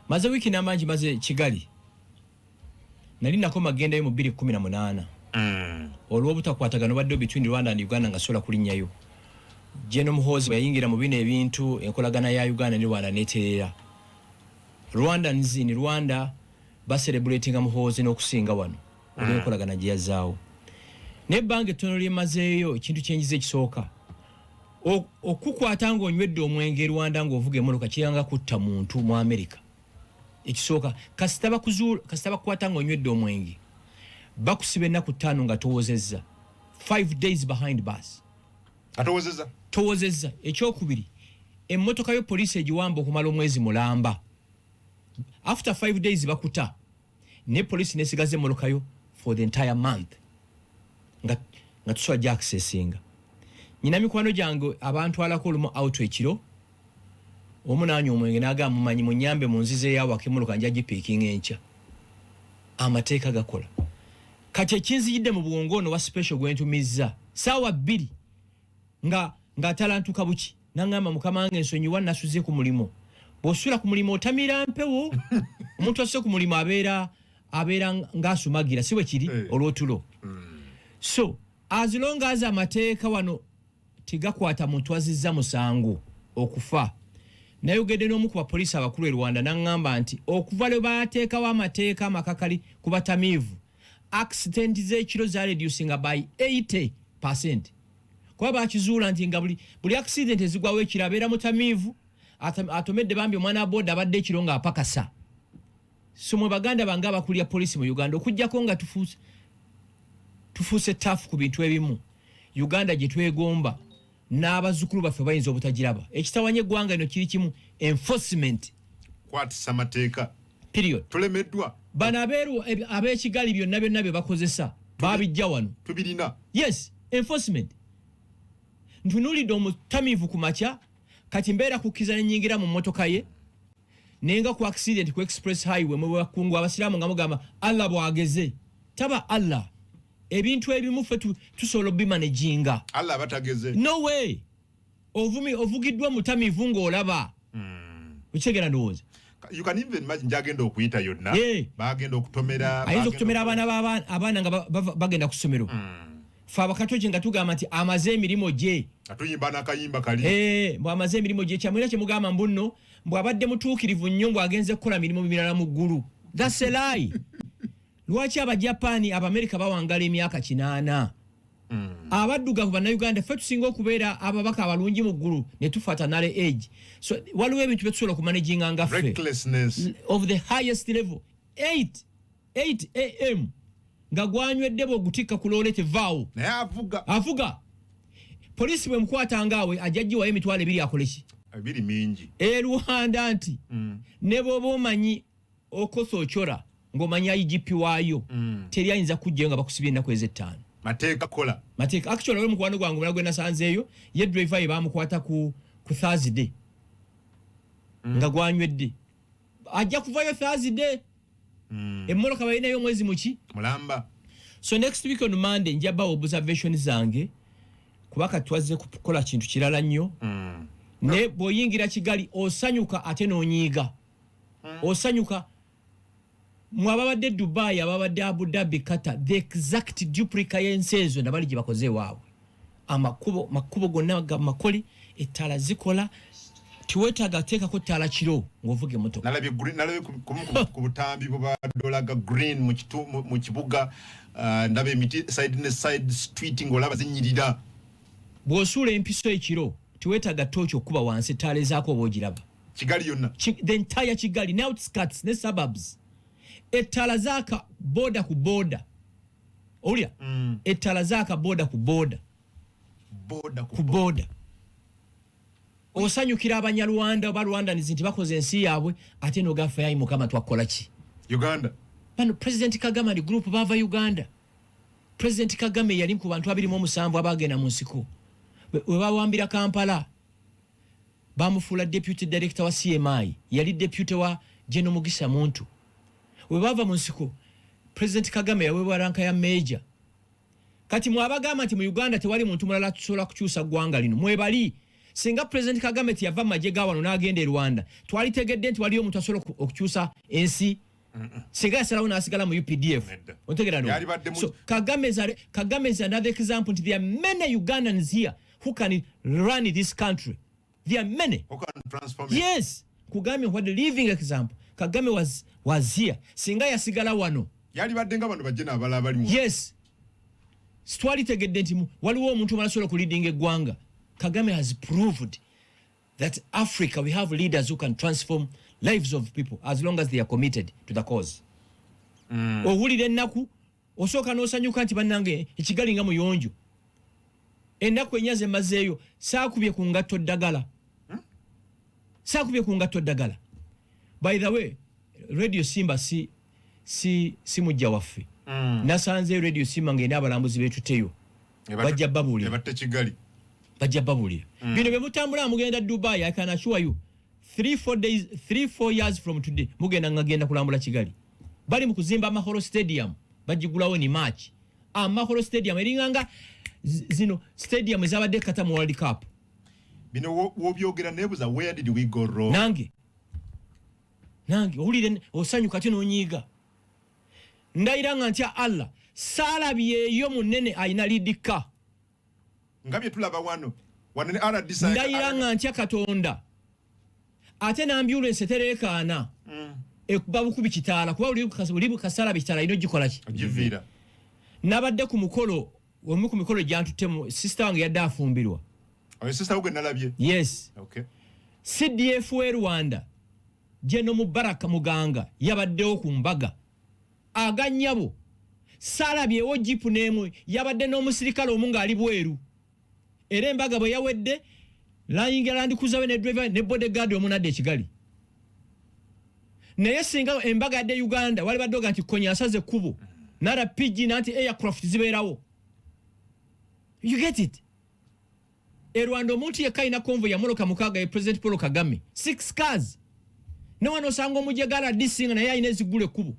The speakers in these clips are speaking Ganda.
maze wiki namanji maze Kigali nali nako magendayo mu 2018 olw'obutakwatagano badde between Rwanda and Uganda nga sola kulinnyayo Jeno Muhoozi yayingira mu bino ebintu enkolagana ya Uganda ne Rwanda netereera Rwandans in Rwanda celebrating Muhoozi n'okusinga wano olw'enkolagana gye yazaawo n'ebbanga ettono lyemazeeyo ekintu kyenjiza ekisooka okukwata ng'onywedde omwenge Rwanda ng'ovuga emmotoka kiranga kutta muntu mu America ekisooka kasitaba kukwata ng'onywedde omwenge bakusiba ennaku 5 nga towozezza 5 days behind bars towozezza ekyokubiri emmotoka yo poliisi egiwamba okumala omwezi mulamba after 5 days bakuta ne poliisi nesigaze emmotoka yo for the entire month nga tusobola gya accessinga nyina mikwano gyange abantu alako olumu auto ekiro omunanya omwenge naga mumanyi munyambe munzize yawo akemmotoka nja gipiking enkya amateeka gakola kati ekinziyidde mu bwongono wa special gwentumizza sawa 2 nga talantuka buki nangamba mukama wange ensonyiwa nasuze ku mulimo bw'osula ku mulimo otamira mpewo omuntu asse ku mulimo abeera ng'asumagira si bwe kiri olw'otulo so as long as amateeka wano tigakwata muntu azizza musango okufa nayogedde n'omu ku bapoliisi abakulu e Rwanda n'aŋŋamba nti okuva lwe baateekawo amateeka amakakali ku batamiivu accident z'ekiro za reducinga by 80%. Kuba bakizuula nti nga buli accident ezigwawo ekiro abeera mutamiivu atomedde bambi omwana boda abadde ekiro nga apakasa. So mwe baganda bange abakulira poliisi mu Uganda okujjako nga tufuuse tafu ku bintu ebimu Uganda gye twegomba n'abazzukulu baffe bayinza obutagiraba ekitawanye eggwanga lino kiri kimu enforcement kwatisa mateeka period tulemeddwa bana abeeru ab'ekigali byonna bye bakozesa babijja wano tubirina yes enforcement ntunulidde omutamiivu ku makya kati mbeera kukkiza nenyingira mu mmotoka ye nenga ku accident ku express highway mwe bakungu abasiraamu nga mugamba Allah bwageze taba Allah ebintu ebimu ffe tusobola obimanaginga Allah batageze no way ovugiddwa mutamiivu ng'olaba ukigera ndowooza you can even imagine njagenda okuyita yonna bagenda okutomera ayinza okutomera abaana nga bagenda ku ssomero fe abakatoki nga tugamba nti amaze emirimu gye atuyimba n'akayimba kali mbw amaze emirimu gye kyamwera kyemugamba mbunno mbw abadde mutuukirivu nnyo ng'agenze kukola mirimu mirala mu ggulu that's a lie lwaki abajapani abamerika bawangala emyaka 8 abaddugavu bannayuganda ffe tusinga okubeera ababaka abalungi mu ggulu ne tufaata nale age so waliwo ebintu bye tusobola okumanaginga nga ffe of the highest level 8 am nga gwanywedde bw'ogutikka ku loolete vaawo naye avuga poliisi bwe mukwatanga awe ajajjiwayo emitwalo 2 akoleki ebiri mingi Rwanda nti ne bw'oba omanyi okosa okyora ng'omanya IGP waayo teri ayinza kujjayo nga bakusibye ennaku ez'ettaano mateeka actually we mukwano gwange omulala gwe nasanzeeyo ye driver ye bamukwata ku Thursday nga gwanywedde ajja kuvayo Thursday emmoloka balinayo omwezi muki mulamba so next week on Monday njabawo observation zange kubaka twaze kukola kintu kirala nnyo ne bw'oyingira Kigali osanyuka ate n'onyiiga osanyuka mwababadde Dubai ababadde Abu Dhabi Qatar the exact duplicate yensezo nabali gye bakoze waabwe makubo gonna makoli ettala zikola tiwetaaga teekako ttala kiro ng'ovuga emmotoka nalabye ku butambi bwe badolaga green mu kibuga ndaba emiti side ne side street ng'olaba zinyirira bw'osuula empiso ekiro tiwetaaga tooki okuba wansi ettala ezaako oba ogiraba Kigali yonna the entire Kigali ne outskirts ne suburbs ettala zaaka boda ku boda olya ettala zaaka boda ku boda osanyukira abanyarwanda oba Rwandans nti bakoze ensi yaabwe ate n'ogaffe ayi mukama twakola ki Uganda bano President Kagame ni group bava Uganda President Kagame yali ku bantu 27 abagenda mu nsiko we bawambira Kampala bamufuula deputy director wa CMI yali deputy wa General Mugisha Muntu we bava mu nsiko President Kagame yaweebwa ranka ya major kati mwabagamba nti mu Uganda tewali muntu mulala tusobola kukyusa ggwanga lino mwebali singa President Kagame yava maje ga wano n'agenda e Rwanda twalitegedde nti waliyo omuntu asobola okukyusa ensi singa yasalawo n'asigala mu UPDF ontegera no so Kagame is another example. There are many Ugandans here who can run this country. There are many who can transform it. Yes, Kagame was the living example. Kagame was here singa yasigala wano yali badde nga bano bajena abala bali mu yes twalitegedde nti waliwo omuntu amasobola ku leading eggwanga. Kagame has proved that Africa we have leaders who can transform lives of people as long as they are committed to the cause. Owulira ennaku osooka n'osanyuka nti bannange ekigali nga muyonjo ennaku enyaze mazeeyo saakubye ku ngatto ddagala saakubye ku ngatto ddagala. By the way, Radio Simba si mujja waffe nasanze Radio Simba ng'ena abalambuzi beetuteyo bajja babulira batte kigali bajja babulira bino bye mutambula mugenda Dubai. I can assure you 3-4 years from today mugenda ngagenda kulambula kigali bali mu kuzimba Mahoro Stadium bajigulawo ni March. Mahoro Stadium eringanga zino stadium ezabadde kata mu World Cup. Bino wobyogera nebuza where did we go wrong? Nange ulire osanyu kati nonyiga ndairanga ntya Allah salabyeyo munene ayina lidika ngabye tulaba wano wanene RDC ndairanga ntya Katonda ate na ambulance terekana ekuba bukubi kitala kuba uli kasala bitala ino gikola ki agivira nabadde ku mukolo omu ku mikolo gyantutemu sister wange yadde afumbirwa. Oyo sister wange nalabye. Yes. Okay. CDF Rwanda Jeno Mubaraka Muganga yabaddewo ku mbaga aganyabo salabyewo jipu n'emu yabadde n'omusirikale omunga ali bweru era embaga bwe yawedde layingira Land Cruiser ne driver ne bodyguard omunadde ekigali naye singa embaga yadde Uganda wali baddoga nti konya asaze kubo nara PG nanti aircraft zibeerawo. You get it? Rwanda omuntu yekaina convoy ya moloka mukaga ya President Paul Kagame 6 cars. No one osanga omujegala disinga na yaine zigule kubo.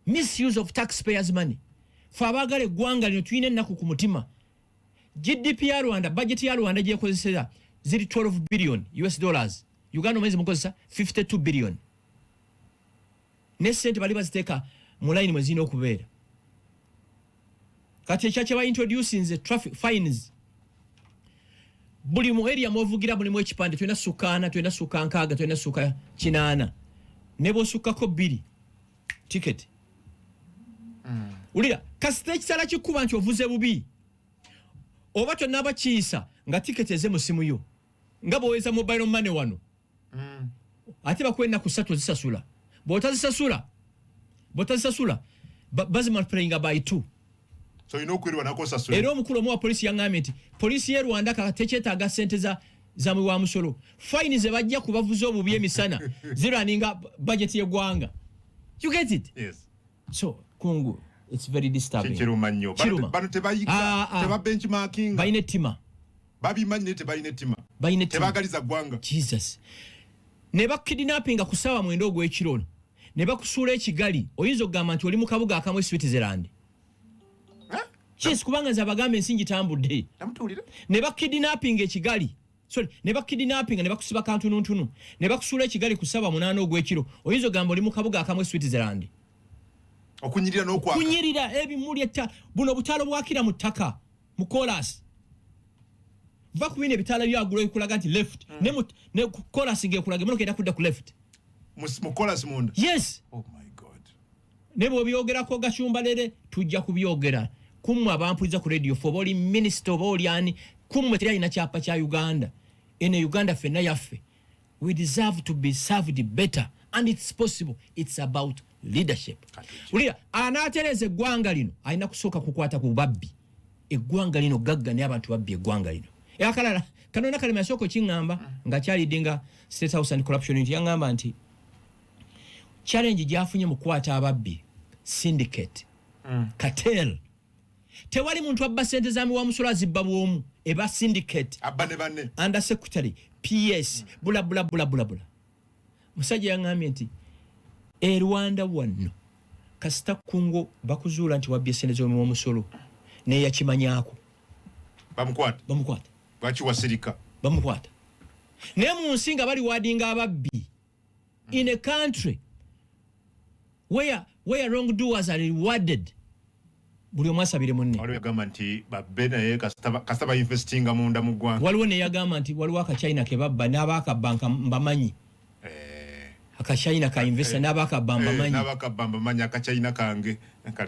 Misuse of taxpayers money. Fabagale gwanga lino twine naku ku mutima. GDP ya Rwanda, budget ya Rwanda je kozeseza ziri 12 billion US dollars. Uganda mwezi mukozesa 52 billion. Ne sente bali baziteka mu line mwezi n'okubeera. Kati ekyakye ba introducing the traffic fines. Buli mu area mwovugira buli mu ekipande twena sukana twena suka nkaga twena suka kinana nebo suka ko 2 ticket ulira kasite kitala kikuba nti ovuze bubi oba to nabakiisa nga ticket eze mu simu yo nga boweza mobile money wano ate bakwenda ku 3 zisasula botazisasula bazi multiplying by 2. So you know kwiri wanakosa sulu. Ero mukulu mu police yangamye nti police ye Rwanda kakatechetaga sente za mwa musolo. Fine ze bajja kubavuza obubi emisana. Zero aninga budget ye gwanga. You get it? Yes. So Kungu, it's very disturbing. Chiruma nnyo. Bano tebayika, teba benchmarking. Bayine tima. Babi manye tebayine tima. Tebagaliza gwanga. Jesus. Neba kidnapping akusawa mwendo ogw'ekirono. Neba kusula ekigali. Oyinza okugamba nti oli mu kabuga akamwe Switzerland. Chis kubanga zabagambe ensingi tambudde. Namutulira. Ne bakidnapping ekigali. Sorry, ne bakidnapping ne bakusiba kantu ntunu. Ne bakusula ekigali kusaba 8 ogw'ekiro. Oyinzo gambo oli mu kabuga akamwe Switzerland. Okunyirira n'okwaka. Kunyirira ebimuli etta buno butalo bwakira mu ttaka mu chorus. Va kubine ebitala byagula ekulaga nti left. Ne chorus ngekulaga muno kenda kudda ku left. Mu chorus munda. Yes. Oh my God. Ne bo byogerako Gashumba lere tujja kubyogera. Kumwe abampuliza ku radio for boli minister boli ani kumwe teri ina chapa cha Uganda ene Uganda fena yaffe we deserve to be served better and it's possible. It's about leadership. Ulira anatereze gwanga lino aina kusoka kukwata ku babbi eggwanga lino gagga ne abantu babbi eggwanga lino yakalala kanona kalima soko kingamba nga kyali dinga State House and Corruption Unit yangamba nti challenge jafunye mu kwata ababbi syndicate cartel. Tewali muntu abba sente za miwa musolo azibba bwomu eba syndicate abba ne banne under secretary PS bula musajja yangamye nti Rwanda wano kasita kungo bakuzuula nti wabbye sente zo miwa musolo ne yakimanyako bamukwata baki wasirika bamukwata naye mu nsi nga bali wadinga ababbi in a country where wrongdoers are rewarded buli omu asabire munne waliwo yagamba nti babbe naye kasita bayinvestinga munda mu ggwanga waliwo ne yagamba nti waliwo akachina ke babba n'abaakabbanka mbamanyi akachina ka investa n'abaakabba mbamanyi n'abaakabba mbamanyi akachina kange